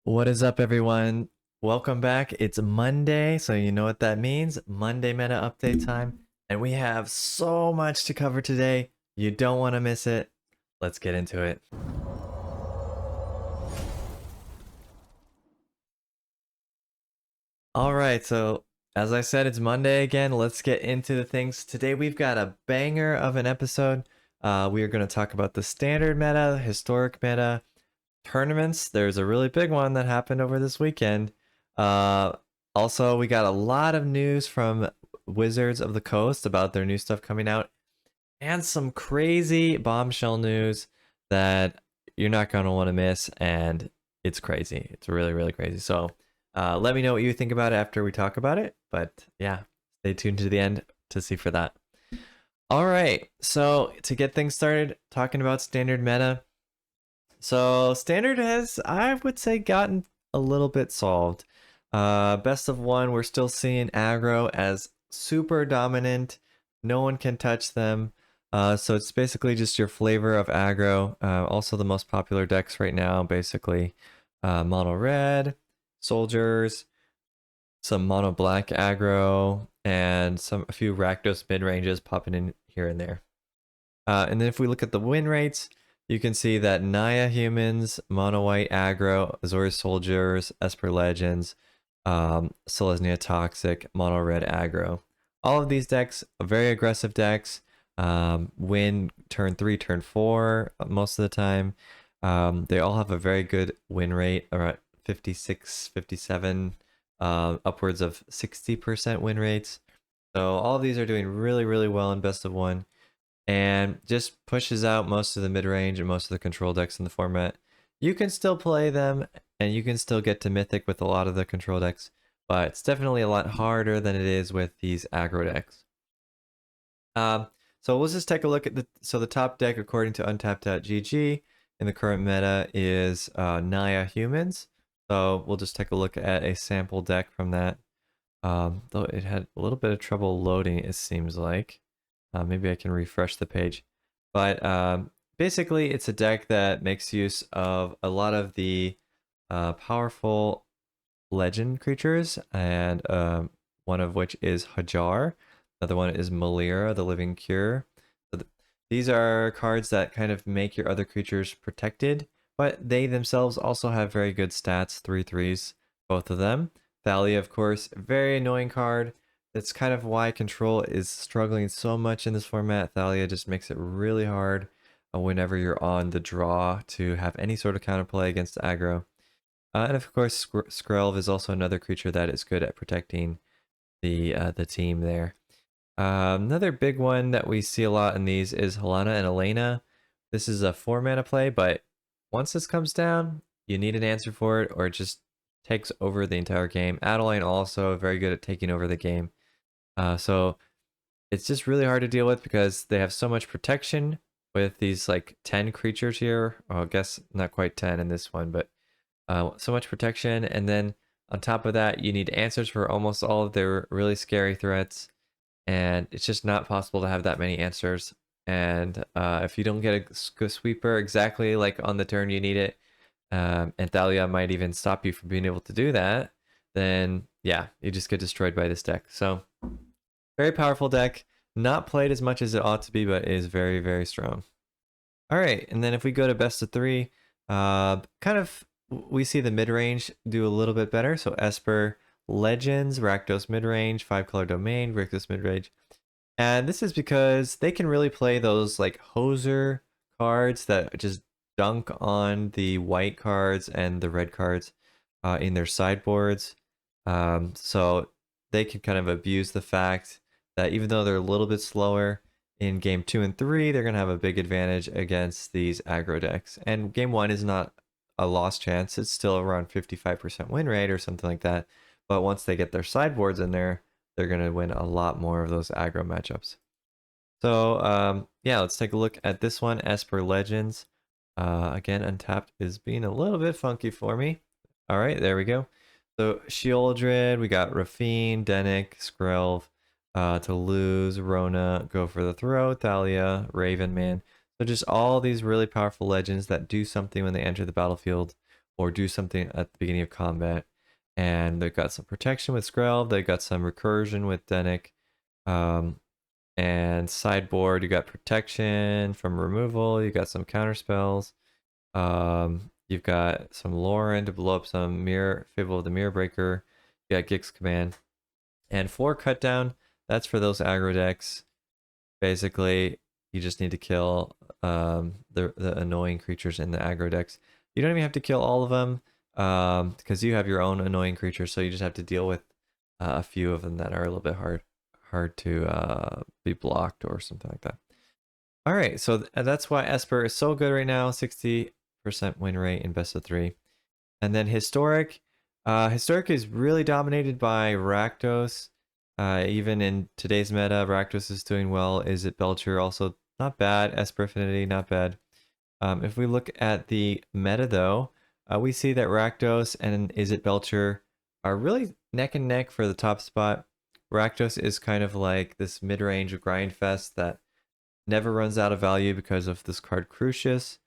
What is up, everyone? Welcome back. It's Monday, so you know what that means. Monday meta update time. And we have so much to cover today. You don't want to miss it. Let's get into it. All right, so as I said, it's Monday again. Let's get into the things. Today we've got a banger of an episode. We are going to talk about the standard meta, historic meta, tournaments. There's a really big one that happened over this weekend. Uh, Also, we got a lot of news from Wizards of the Coast about their new stuff coming out, and some crazy bombshell news that you're not going to want to miss. And it's crazy. It's really, really crazy. So let me know what you think about it after we talk about it. But yeah, stay tuned to the end to see for that. All right. So to get things started, talking about standard meta. So standard has, I would say, gotten a little bit solved. Best of one, we're still seeing aggro as super dominant. No one can touch them. So it's basically just your flavor of aggro. Also the most popular decks right now, basically mono red, soldiers, some mono black aggro, and a few Rakdos mid ranges popping in here and there. And then if we look at the win rates, you can see that Naya humans, mono white aggro, Azorius soldiers, Esper legends, Selesnya toxic, mono red aggro. All of these decks are very aggressive decks. Win turn 3, turn 4 most of the time. They all have a very good win rate, around 56, 57, upwards of 60% win rates. So all of these are doing really, really well in best of one, and just pushes out most of the mid-range and most of the control decks in the format. You can still play them, and you can still get to Mythic with a lot of the control decks, but it's definitely a lot harder than it is with these aggro decks. So let's just take a look at the top deck according to untapped.gg in the current meta is Naya Humans. So we'll just take a look at a sample deck from that. Though it had a little bit of trouble loading, it seems like. Maybe I can refresh the page. But basically, it's a deck that makes use of a lot of the powerful legend creatures, and one of which is Hajar. Another one is Malira, the Living Cure. So these are cards that kind of make your other creatures protected, but they themselves also have very good stats, 3/3s, both of them. Thalia, of course, very annoying card. That's kind of why control is struggling so much in this format. Thalia just makes it really hard whenever you're on the draw to have any sort of counterplay against aggro. And of course, Skrelv is also another creature that is good at protecting the team there. Another big one that we see a lot in these is Helena and Elena. This is a 4-mana play, but once this comes down, you need an answer for it, or it just takes over the entire game. Adeline also very good at taking over the game. So it's just really hard to deal with because they have so much protection with these like 10 creatures here. Well, I guess not quite 10 in this one, but so much protection. And then on top of that, you need answers for almost all of their really scary threats. And it's just not possible to have that many answers. And if you don't get a sweeper exactly like on the turn you need it, and Thalia might even stop you from being able to do that, then yeah, you just get destroyed by this deck. So very powerful deck, not played as much as it ought to be, but is very, very strong. All right, and then if we go to best of 3, kind of we see the mid-range do a little bit better. So Esper Legends, Rakdos mid-range, 5-color domain, Rakdos mid-range. And this is because they can really play those like hoser cards that just dunk on the white cards and the red cards in their sideboards. So they can kind of abuse the fact that even though they're a little bit slower in game 2 and 3, they're going to have a big advantage against these aggro decks. And game 1 is not a lost chance. It's still around 55% win rate or something like that. But once they get their sideboards in there, they're going to win a lot more of those aggro matchups. So yeah, let's take a look at this one, Esper Legends. Again, Untapped is being a little bit funky for me. All right, there we go. So Shieldred, we got Rafine, Denick, Skrelv, Toulouse, Rona, Go for the Throat, Thalia, Ravenman. So just all these really powerful legends that do something when they enter the battlefield, or do something at the beginning of combat. And they've got some protection with Skrelv, they've got some recursion with Denick. And sideboard, you got protection from removal, you got some counter spells. You've got some Lauren to blow up some mirror, Fable of the Mirror Breaker. You got Gix Command. And 4 cut down, that's for those aggro decks. Basically, you just need to kill the annoying creatures in the aggro decks. You don't even have to kill all of them because you have your own annoying creatures, so you just have to deal with a few of them that are a little bit hard to be blocked or something like that. All right, so that's why Esper is so good right now, 60% win rate in best of 3. And then Historic. Historic is really dominated by Rakdos. Even in today's meta, Rakdos is doing well. Is it Belcher also not bad? Esper Affinity, not bad. If we look at the meta though, we see that Rakdos and Is it Belcher are really neck and neck for the top spot. Rakdos is kind of like this mid-range grind fest that never runs out of value because of this card Crucius.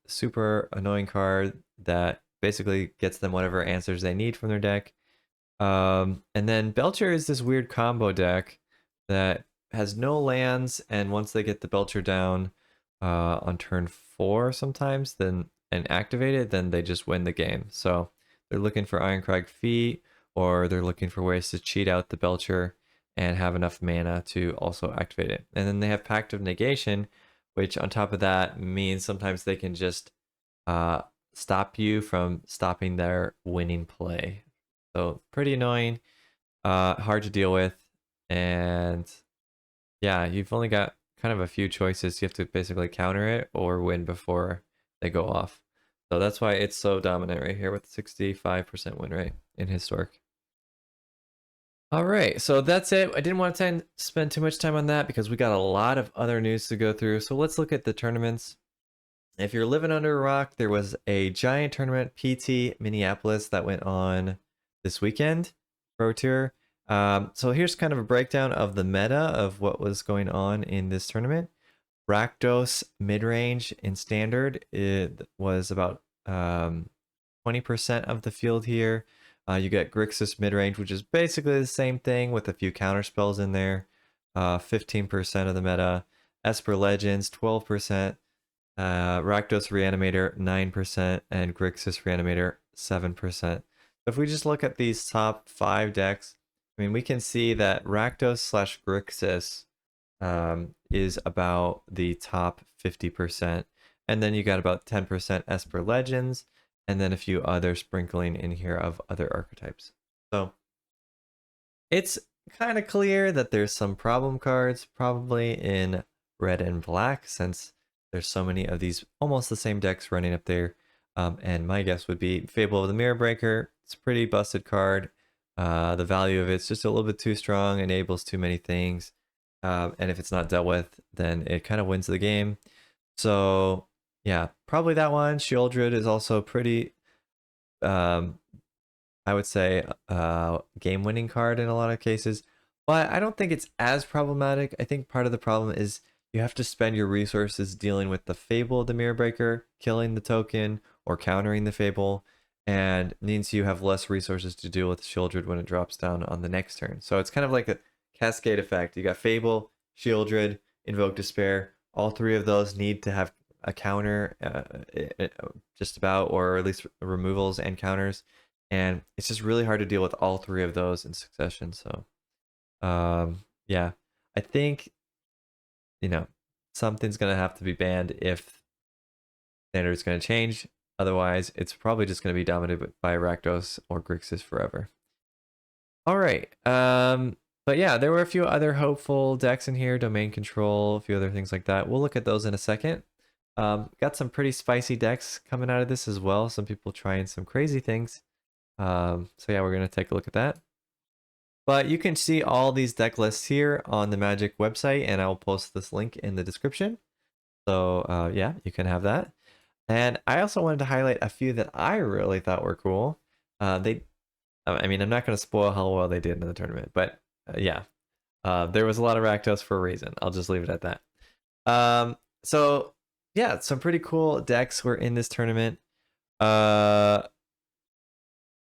Super annoying card that basically gets them whatever answers they need from their deck. And then Belcher is this weird combo deck that has no lands, and once they get the Belcher down on turn 4 sometimes, then and activate it, then they just win the game. So they're looking for Ironcrag Feet, or they're looking for ways to cheat out the Belcher and have enough mana to also activate it. And then they have Pact of Negation, which on top of that means sometimes they can just stop you from stopping their winning play. So pretty annoying, hard to deal with, and yeah, you've only got kind of a few choices. You have to basically counter it or win before they go off. So that's why it's so dominant right here with 65% win rate in Historic. All right, so that's it. I didn't want to spend too much time on that because we got a lot of other news to go through. So let's look at the tournaments. If you're living under a rock, there was a giant tournament, PT Minneapolis, that went on this weekend, Pro Tour. So here's kind of a breakdown of the meta of what was going on in this tournament. Rakdos mid-range in standard, it was about 20% of the field here. You get Grixis mid-range, which is basically the same thing with a few counter spells in there. 15% of the meta. Esper Legends, 12%. Rakdos Reanimator, 9%. And Grixis Reanimator, 7%. If we just look at these top 5 decks, I mean, we can see that Rakdos / Grixis is about the top 50%. And then you got about 10% Esper Legends, and then a few other sprinkling in here of other archetypes. So it's kind of clear that there's some problem cards probably in red and black, since there's so many of these almost the same decks running up there. And my guess would be Fable of the Mirror Breaker. It's a pretty busted card. The value of it's just a little bit too strong, enables too many things. And if it's not dealt with, then it kind of wins the game. So yeah, probably that one. Shieldred is also pretty, I would say, game-winning card in a lot of cases. But I don't think it's as problematic. I think part of the problem is you have to spend your resources dealing with the Fable of the Mirror Breaker, killing the token, or countering the Fable, and means you have less resources to deal with Shieldred when it drops down on the next turn. So it's kind of like a cascade effect. You got Fable, Shieldred, Invoke Despair. All 3 of those need to have a counter, just about, or at least removals and counters. And it's just really hard to deal with all 3 of those in succession. So, yeah, I think, something's going to have to be banned if standard is going to change. Otherwise, it's probably just going to be dominated by Rakdos or Grixis forever. All right. But yeah, there were a few other hopeful decks in here, Domain Control, a few other things like that. We'll look at those in a second. Got some pretty spicy decks coming out of this as well. Some people trying some crazy things. So yeah, we're going to take a look at that. But you can see all these deck lists here on the Magic website, and I'll post this link in the description. So yeah, you can have that. And I also wanted to highlight a few that I really thought were cool. I mean, I'm not going to spoil how well they did in the tournament, but yeah, there was a lot of Rakdos for a reason. I'll just leave it at that. So yeah, some pretty cool decks were in this tournament. Uh,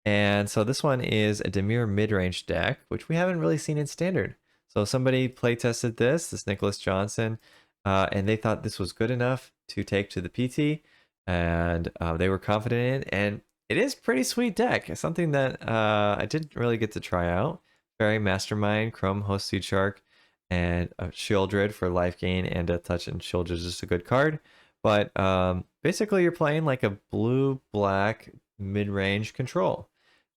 and so this one is a Demure mid-range deck, which we haven't really seen in standard. So somebody play tested this Nicholas Johnson, and they thought this was good enough to take to the PT, and they were confident in it. And it is pretty sweet deck. It's something that I didn't really get to try out. Fairy Mastermind, Chrome Host Seed Shark, and a Shieldred for life gain and Death Touch, and Shieldred is just a good card. But basically, you're playing like a blue-black mid-range control.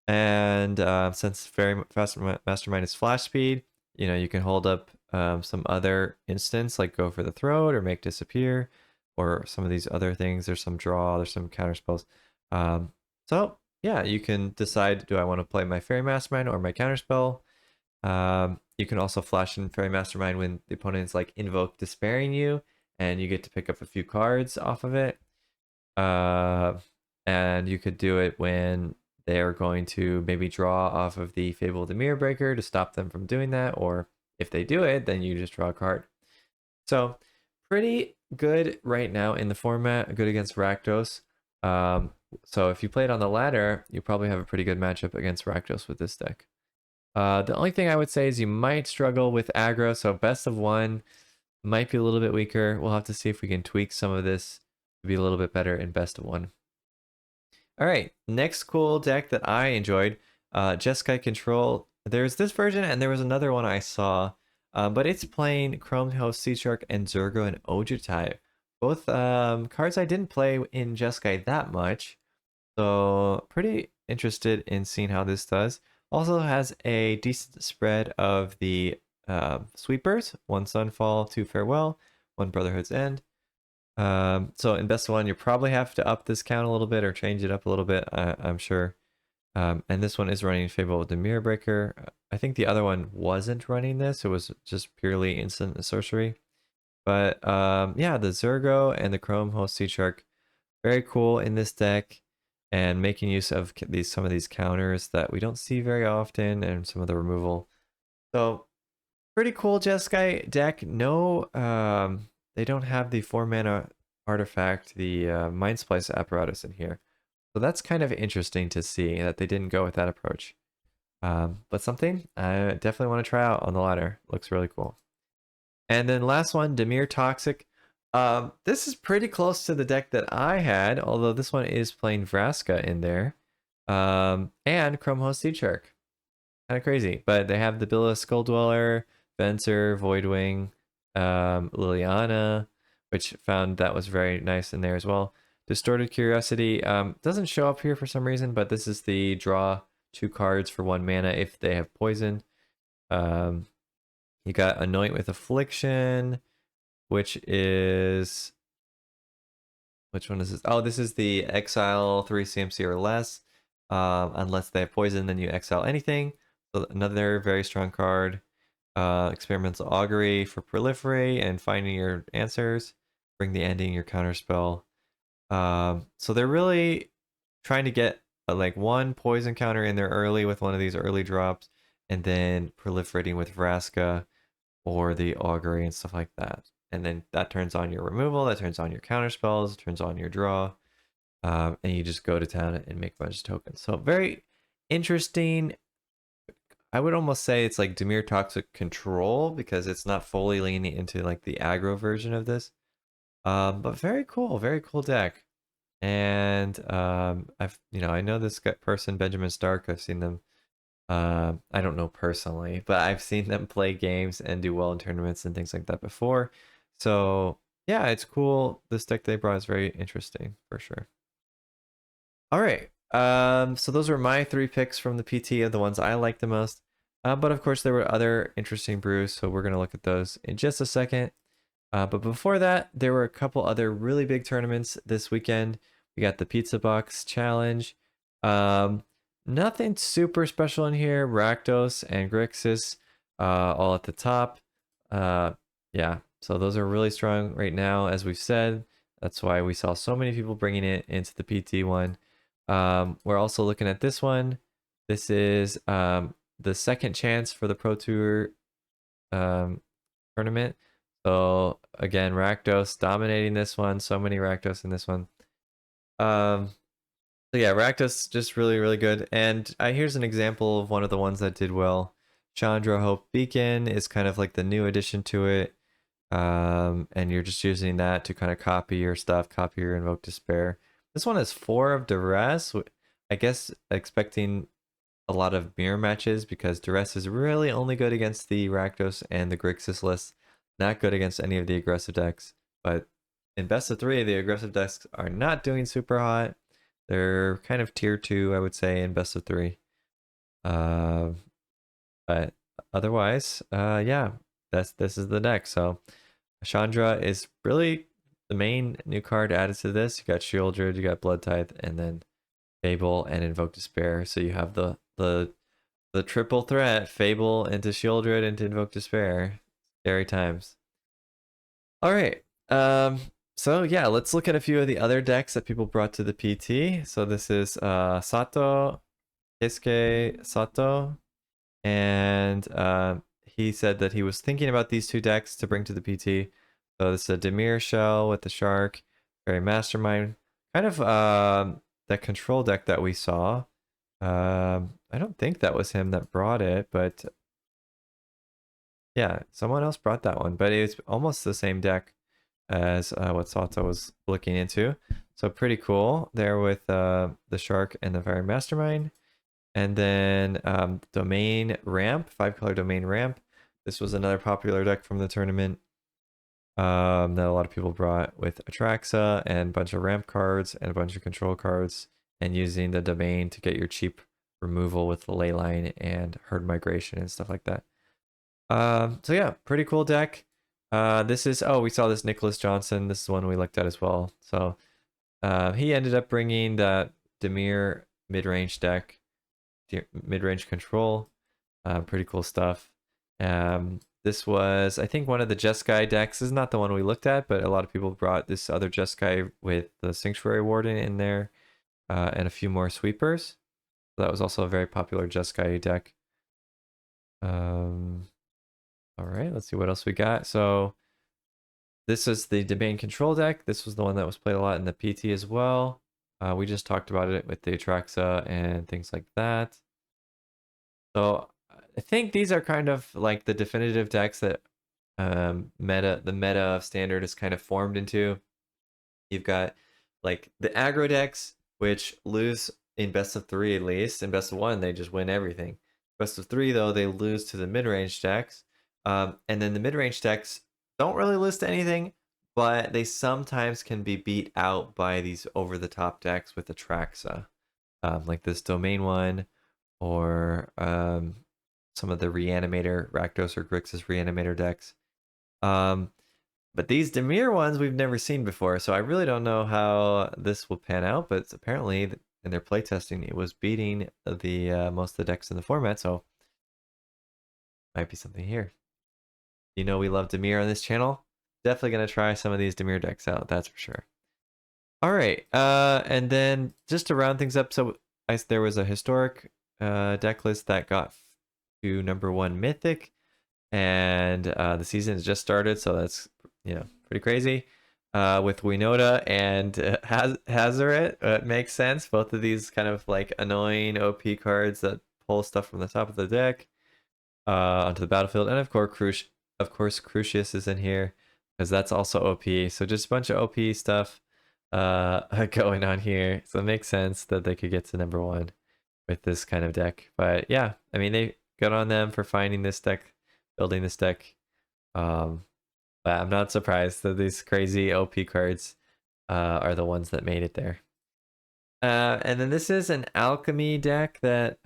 And since Fairy Mastermind is flash speed, you know, you can hold up some other instance like go for the throat or make disappear or some of these other things. There's some draw, there's some counter spells. So yeah, you can decide, do I want to play my Fairy Mastermind or my counter spell? You can also flash in Fairy Mastermind when the opponent's like invoke despairing you and you get to pick up a few cards off of it. And you could do it when they're going to maybe draw off of the Fable of the Mirror Breaker to stop them from doing that, or if they do it, then you just draw a card. So pretty good right now in the format, good against Rakdos. So if you play it on the ladder, you probably have a pretty good matchup against Rakdos with this deck. The only thing I would say is you might struggle with aggro, so best of one might be a little bit weaker. We'll have to see if we can tweak some of this to be a little bit better in best of one. All right, next cool deck that I enjoyed, Jeskai Control. There's this version and there was another one I saw, but it's playing Chrome Host, Sea Shark, and Zergo and Ojutai. Both cards I didn't play in Jeskai that much, so pretty interested in seeing how this does. Also has a decent spread of the sweepers, 1 Sunfall, 2 Farewell, 1 Brotherhood's End. So in best one, you probably have to up this count a little bit or change it up a little bit, I'm sure. And this one is running Fable with the Mirror Breaker. I think the other one wasn't running this. It was just purely instant sorcery. But yeah, the Zergo and the Chrome Host Sea Shark, very cool in this deck. And making use of some of these counters that we don't see very often and some of the removal. So pretty cool Jeskai deck. No, they don't have the 4 mana artifact, the Mind Splice apparatus in here. So that's kind of interesting to see that they didn't go with that approach. But something I definitely want to try out on the ladder. Looks really cool. And then last one, Dimir Toxic. This is pretty close to the deck that I had, although this one is playing Vraska in there. And Chrome Host Seed Shark. Kind of crazy. But they have the Billa Skull Dweller, Venser, Voidwing, Liliana, which found that was very nice in there as well. Distorted Curiosity doesn't show up here for some reason, but this is the draw 2 cards for 1 mana if they have poison. You got Anoint with Affliction, which is... Which one is this? Oh, this is the exile 3 CMC or less. Unless they have poison, then you exile anything. So another very strong card. Experimental Augury for proliferate and finding your answers. Bring the ending, your counterspell. So they're really trying to get like 1 poison counter in there early with one of these early drops, and then proliferating with Vraska or the Augury and stuff like that. And then that turns on your removal, that turns on your counterspells, turns on your draw, and you just go to town and make a bunch of tokens. So very interesting. I would almost say it's like Dimir Toxic Control because it's not fully leaning into like the aggro version of this. But very cool deck. And I know this person, Benjamin Stark. I've seen them. I don't know personally, but I've seen them play games and do well in tournaments and things like that before. So yeah, it's cool. This deck they brought is very interesting for sure. All right. So those were my 3 picks from the PT of the ones I like the most. But of course there were other interesting brews, so we're gonna look at those in just a second. But before that, there were a couple other really big tournaments this weekend. We got the Pizza Box Challenge. Nothing super special in here. Rakdos and Grixis all at the top. Yeah, so those are really strong right now, as we've said. That's why we saw so many people bringing it into the PT one. We're also looking at this one. This is the second chance for the Pro Tour tournament. So again, Rakdos dominating this one. So many Rakdos in this one. So yeah, Rakdos just really, really good. And here's an example of one of the ones that did well. Chandra Hope Beacon is kind of like the new addition to it. And you're just using that to kind of copy your stuff, copy your Invoke Despair. This one is 4 of Duress. I guess expecting a lot of mirror matches because Duress is really only good against the Rakdos and the Grixis list. Not good against any of the aggressive decks. But in best of 3, the aggressive decks are not doing super hot. They're kind of tier 2, I would say, in best of 3. But otherwise, yeah, this is the deck. So Chandra is really the main new card added to this. You got Shieldred, you got Blood Tithe, and then Fable and Invoke Despair. So you have the triple threat: Fable into Shieldred into Invoke Despair. Scary times. All right. So yeah, let's look at a few of the other decks that people brought to the PT. So this is Sato, Keisuke Sato, and he said that he was thinking about these 2 decks to bring to the PT. So this is a Dimir Shell with the Shark, very Mastermind, kind of that control deck that we saw. I don't think that was him that brought it, but yeah, someone else brought that one. But it's almost the same deck as what Sato was looking into. So pretty cool there with the Shark and the Fire Mastermind. And then Domain Ramp, 5-color Domain Ramp. This was another popular deck from the tournament that a lot of people brought with Atraxa and a bunch of ramp cards and a bunch of control cards, and using the domain to get your cheap removal with the Leyline and herd migration and stuff like that. So yeah, pretty cool deck. This is, we saw this Nicholas Johnson. This is one we looked at as well. So he ended up bringing that Dimir mid-range deck, mid-range control. Pretty cool stuff. This was, I think, one of the Jeskai decks. This is not the one we looked at, but a lot of people brought this other Jeskai with the Sanctuary Warden in there and a few more sweepers. So that was also a very popular Jeskai deck. All right, let's see what else we got. So this is the Domain Control deck. This was the one that was played a lot in the PT as well. We just talked about it with the Atraxa and things like that. So I think these are kind of like the definitive decks that the meta of Standard is kind of formed into. You've got like the aggro decks, which lose in best of 3 at least. In best of 1, they just win everything. Best of 3, though, they lose to the mid-range decks. And then the mid-range decks don't really lose to anything, but they sometimes can be beat out by these over-the-top decks with Atraxa. Like this Domain one, or some of the Reanimator, Rakdos or Grixis Reanimator decks. But these Dimir ones we've never seen before, so I really don't know how this will pan out, but apparently in their playtesting it was beating the most of the decks in the format, so might be something here. You know we love Dimir on this channel. Definitely going to try some of these Dimir decks out, that's for sure. All right, and then just to round things up, so there was a historic deck list that got to #1 Mythic, and the season has just started, so that's pretty crazy. With Winota and Hazoret, it makes sense. Both of these kind of like annoying OP cards that pull stuff from the top of the deck onto the battlefield, and of course Crucius is in here because that's also OP. So just a bunch of OP stuff going on here. So it makes sense that they could get to #1 with this kind of deck. But yeah, I mean, they good on them for finding this deck, building this deck. But I'm not surprised that these crazy OP cards are the ones that made it there. And then this is an alchemy deck that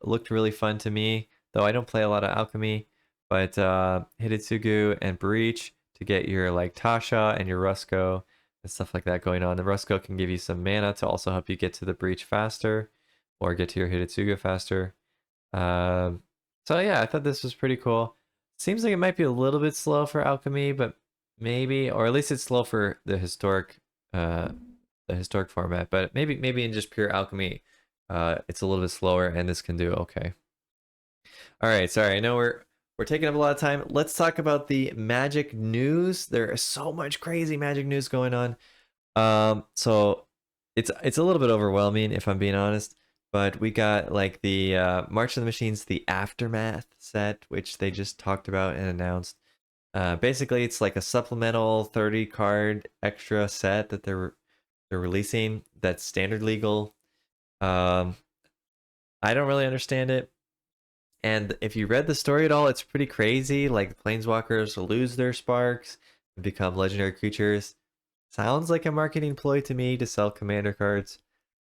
looked really fun to me, though I don't play a lot of alchemy. But Hitotsugu and Breach to get your like Tasha and your Rusko and stuff like that going on. The Rusko can give you some mana to also help you get to the Breach faster or get to your Hitotsugu faster. So yeah, I thought this was pretty cool. Seems like it might be a little bit slow for alchemy, but maybe, or at least it's slow for the historic format. But maybe in just pure alchemy, it's a little bit slower, and this can do okay. All right, sorry, I know we're taking up a lot of time. Let's talk about the Magic news. There is so much crazy Magic news going on. So it's a little bit overwhelming if I'm being honest. But we got like the March of the Machines, the Aftermath set, which they just talked about and announced. Basically, it's like a supplemental 30 card extra set that they're releasing that's standard legal. Um, I don't really understand it. And if you read the story at all, it's pretty crazy. Like planeswalkers lose their sparks and become legendary creatures. Sounds like a marketing ploy to me to sell commander cards,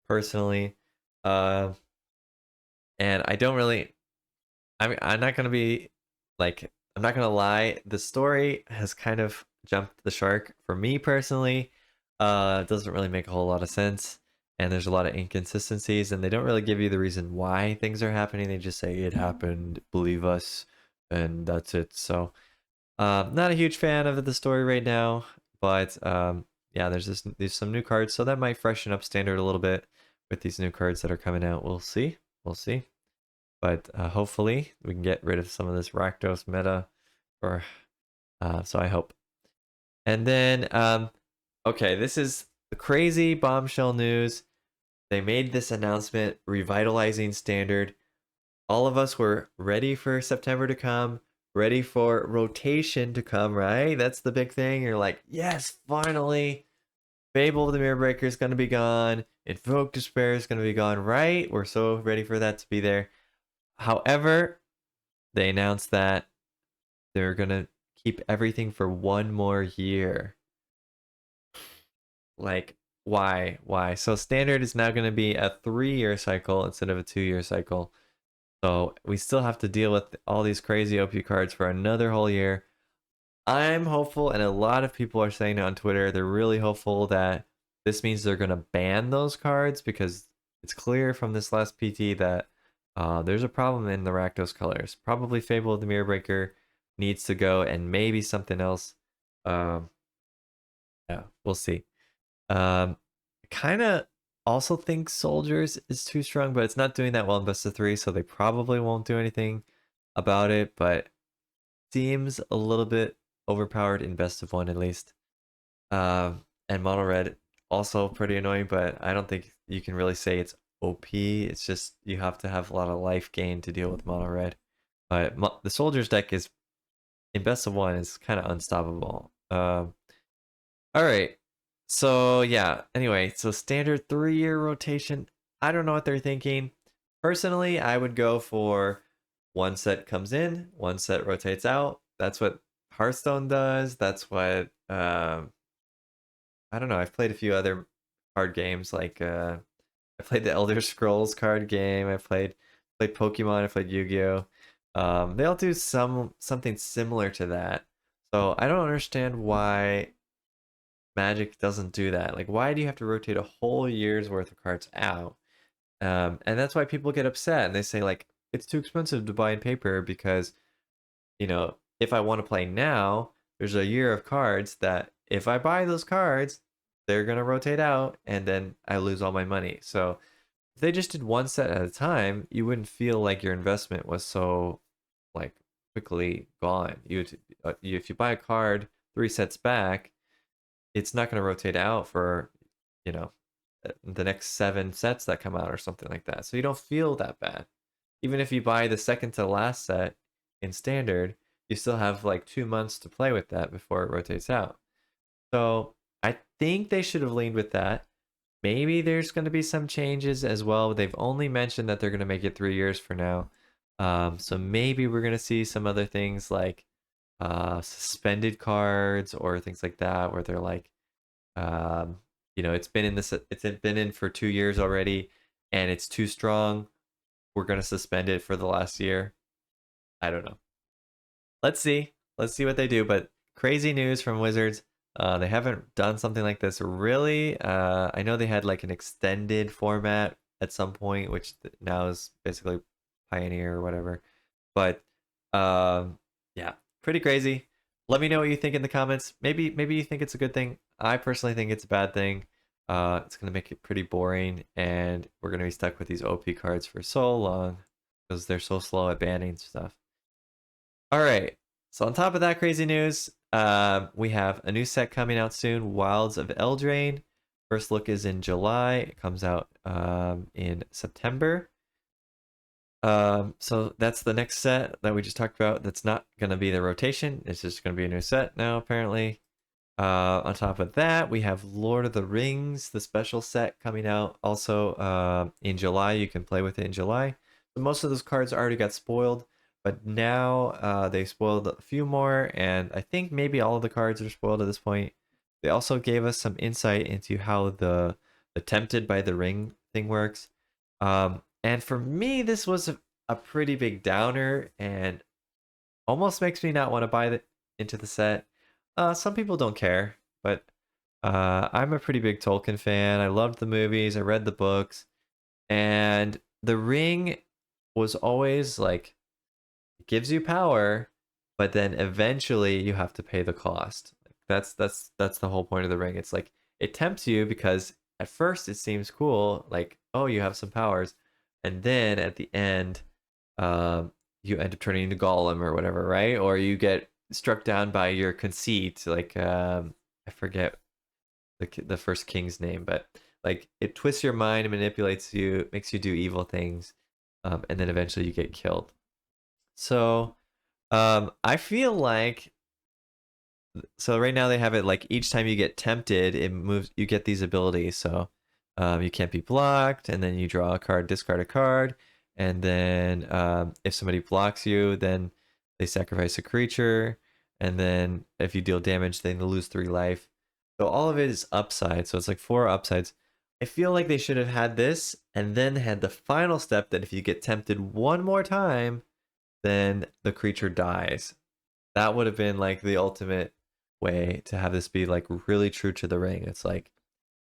personally. Uh, and I don't really. I mean, I'm not gonna be like. I'm not gonna lie. The story has kind of jumped the shark for me personally. It doesn't really make a whole lot of sense, and there's a lot of inconsistencies, and they don't really give you the reason why things are happening. They just say it happened, believe us, and that's it. So, not a huge fan of the story right now, but yeah, there's some new cards, so that might freshen up standard a little bit with these new cards that are coming out. We'll see. We'll see. But hopefully we can get rid of some of this Rakdos meta, or so I hope. And then, okay, this is the crazy bombshell news. They made this announcement revitalizing standard. All of us were ready for September to come, ready for rotation to come, right? That's the big thing. You're like, yes, finally. Fable of the Mirror Breaker is going to be gone. Invoke Despair is going to be gone, right? We're so ready for that to be there. However, they announced that they're gonna keep everything for one more year. Like, why? Why? So standard is now gonna be a 3-year cycle instead of a 2-year cycle. So we still have to deal with all these crazy OP cards for another whole year. I'm hopeful, and a lot of people are saying it on Twitter, they're really hopeful that this means they're gonna ban those cards, because it's clear from this last PT that there's a problem in the Rakdos colors. Probably Fable of the Mirror Breaker needs to go, and maybe something else. Um, yeah, we'll see. Kind of also think Soldiers is too strong, but it's not doing that well in best of 3, so they probably won't do anything about it. But seems a little bit overpowered in best of 1 at least. And Mono Red also pretty annoying, but I don't think you can really say it's OP. It's just you have to have a lot of life gain to deal with Mono Red. But the Soldiers deck is in best of 1 is kind of unstoppable. All right. So yeah. Anyway, so standard 3-year rotation. I don't know what they're thinking. Personally, I would go for one set comes in, one set rotates out. That's what Hearthstone does. That's what I don't know. I've played a few other card games like I played the Elder Scrolls card game. I played Pokemon. I played Yu-Gi-Oh. They all do something similar to that. So I don't understand why Magic doesn't do that. Like, why do you have to rotate a whole year's worth of cards out? And that's why people get upset and they say like it's too expensive to buy in paper, because if I want to play now, there's a year of cards that if I buy those cards, they're gonna rotate out and then I lose all my money. So if they just did one set at a time, you wouldn't feel like your investment was so like quickly gone. If you buy a card 3 sets back, it's not going to rotate out for you know the next 7 sets that come out or something like that. So you don't feel that bad. Even if you buy the second to last set in standard, you still have like 2 months to play with that before it rotates out. So I think they should have leaned with that. Maybe there's going to be some changes as well. They've only mentioned that they're going to make it 3 years for now. So maybe we're going to see some other things like suspended cards or things like that, where they're like, it's been in for 2 years already, and it's too strong. We're going to suspend it for the last year. I don't know. Let's see. Let's see what they do. But crazy news from Wizards. They haven't done something like this really. I know they had like an extended format at some point, which now is basically Pioneer or whatever. But yeah, pretty crazy. Let me know what you think in the comments. Maybe you think it's a good thing. I personally think it's a bad thing. It's gonna make it pretty boring, and we're gonna be stuck with these OP cards for so long because they're so slow at banning stuff. All right. So on top of that crazy news, we have a new set coming out soon, Wilds of Eldraine. First look is in July. It comes out in September. So that's the next set that we just talked about. That's not going to be the rotation. It's just going to be a new set now, apparently. On top of that, we have Lord of the Rings, the special set coming out also in July. You can play with it in July. So most of those cards already got spoiled, but now they spoiled a few more, and I think maybe all of the cards are spoiled at this point. They also gave us some insight into how the Tempted by the Ring thing works. And for me, this was a pretty big downer, and almost makes me not want to buy into the set. Some people don't care, but I'm a pretty big Tolkien fan. I loved the movies, I read the books, and the ring was always like, it gives you power, but then eventually you have to pay the cost. Like, that's the whole point of the ring. It's like it tempts you because at first it seems cool, like, oh, you have some powers, and then at the end, you end up turning into Gollum or whatever, right? Or you get struck down by your conceit, like I forget the first king's name, but like it twists your mind and manipulates you, makes you do evil things, and then eventually you get killed. So I feel like, so right now they have it like each time you get tempted, it moves, you get these abilities. So you can't be blocked, and then you draw a card, discard a card, and then if somebody blocks you, then they sacrifice a creature, and then if you deal damage, then they lose 3 life. So all of it is upside. So it's like 4 upsides. I feel like they should have had this and then had the final step that if you get tempted one more time, then the creature dies. That would have been like the ultimate way to have this be like really true to the ring. It's like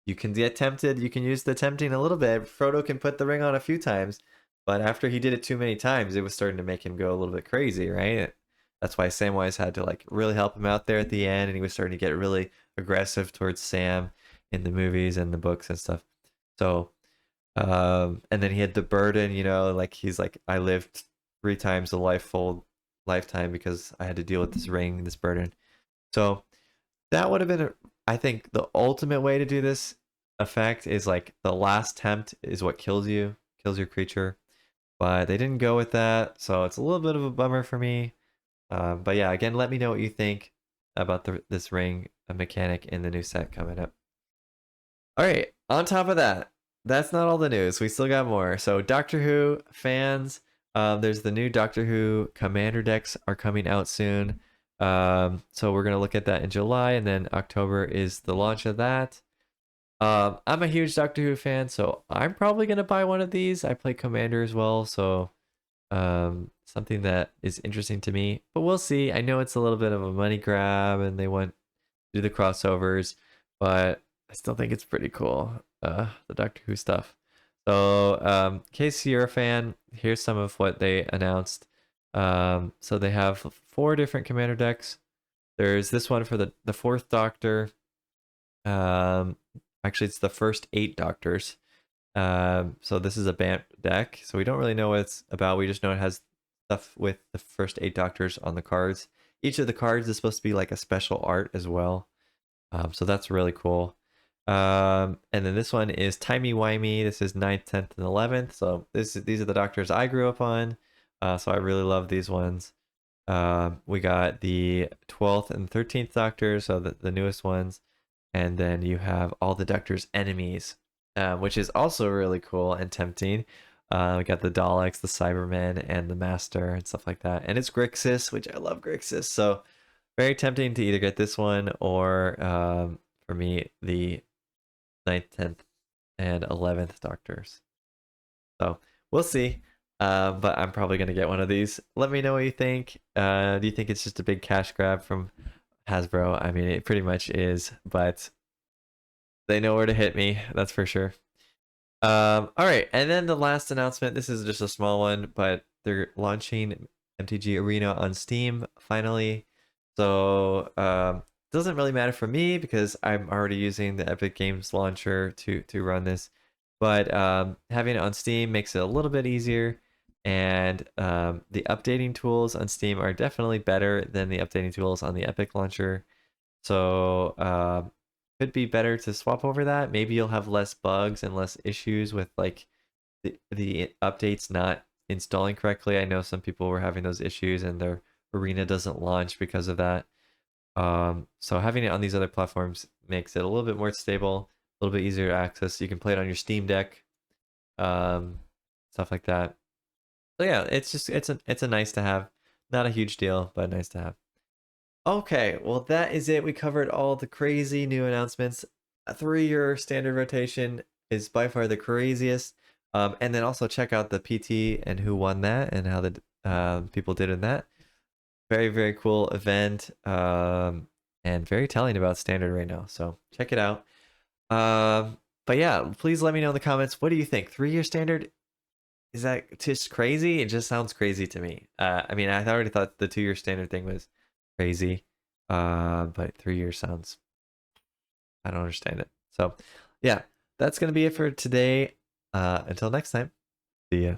you can get tempted, you can use the tempting a little bit. Frodo can put the ring on a few times, but after he did it too many times, it was starting to make him go a little bit crazy, right? That's why Samwise had to like really help him out there at the end, and he was starting to get really aggressive towards Sam in the movies and the books and stuff. So, and then he had the burden, you know, like he's like, I lived 3 times a full lifetime because I had to deal with this ring, this burden. So that would have been, I think, the ultimate way to do this effect is like the last tempt is what kills you, kills your creature. But they didn't go with that, so it's a little bit of a bummer for me. But yeah, again, let me know what you think about this ring mechanic in the new set coming up. All right, on top of that, that's not all the news. We still got more. So Doctor Who fans, there's the new Doctor Who Commander decks are coming out soon. So we're gonna look at that in July, and then October is the launch of that. I'm a huge Doctor Who fan, so I'm probably gonna buy one of these. I play Commander as well, so something that is interesting to me. But we'll see. I know it's a little bit of a money grab, and they want to do the crossovers, but I still think it's pretty cool. The Doctor Who stuff. So, in case you're a fan, here's some of what they announced. So they have 4 different Commander decks. There's this one for the 4th Doctor. Actually, it's the first 8 Doctors. So this is a BANT deck. So we don't really know what it's about. We just know it has stuff with the first 8 Doctors on the cards. Each of the cards is supposed to be like a special art as well. So that's really cool. And then this one is Timey Wimey. This is 9th, 10th, and 11th. So these are the Doctors I grew up on. So I really love these ones. We got the 12th and 13th Doctors, so the newest ones. And then you have all the Doctor's enemies, which is also really cool and tempting. We got the Daleks, the Cybermen, and the Master, and stuff like that. And it's Grixis, which I love Grixis. So very tempting to either get this one or, for me, the 9th, 10th, and 11th Doctors. So we'll see. But I'm probably going to get one of these. Let me know what you think. Do you think it's just a big cash grab from Hasbro? I mean, it pretty much is, but they know where to hit me, that's for sure. All right, and then the last announcement. This is just a small one, but they're launching MTG Arena on Steam finally. So doesn't really matter for me because I'm already using the Epic Games launcher to run this. But having it on Steam makes it a little bit easier, and the updating tools on Steam are definitely better than the updating tools on the Epic launcher. So could be better to swap over that. Maybe you'll have less bugs and less issues with like the updates not installing correctly. I know some people were having those issues and their arena doesn't launch because of that. So having it on these other platforms makes it a little bit more stable, a little bit easier to access. You can play it on your Steam Deck, stuff like that. So yeah, it's a nice to have, not a huge deal, but nice to have. Okay, well that is it. We covered all the crazy new announcements. A 3-year standard rotation is by far the craziest. And then also check out the PT and who won that and how the people did in that. Very, very cool event, and very telling about standard right now. So check it out. But yeah, please let me know in the comments. What do you think? 3-year standard? Is that just crazy? It just sounds crazy to me. I mean, I already thought the 2-year standard thing was crazy. But 3 years sounds, I don't understand it. So yeah, that's gonna be it for today. Until next time, see ya.